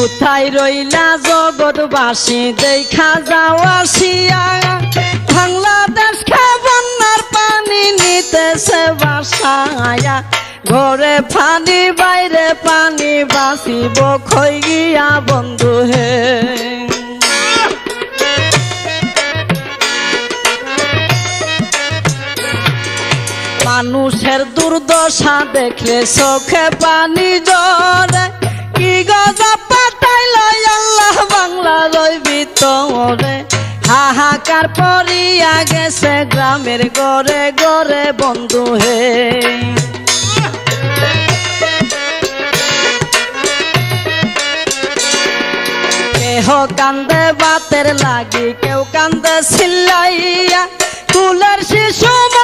কোথায় রইলা জগৎবাসী দেখা যাও আসিয়া বাংলাদেশকে বন্যার পানি নিতেছে বাসায়া ঘরে পানি বাইরে পানি বাঁচিব খই গিয়া বন্ধু হে মানুষের দুর্দশা দেখলে চোখে পানি জরে কি গজা পাঠাইল আল্লাহ বাংলার ওই ভিতরে হাহাকার পড়িয়া গেছে গ্রামের ঘরে ঘরে বন্ধু হে কেহ কান্দে বাতের লাগি কেউ কান্দে চিল্লাইয়া কুলের শিশু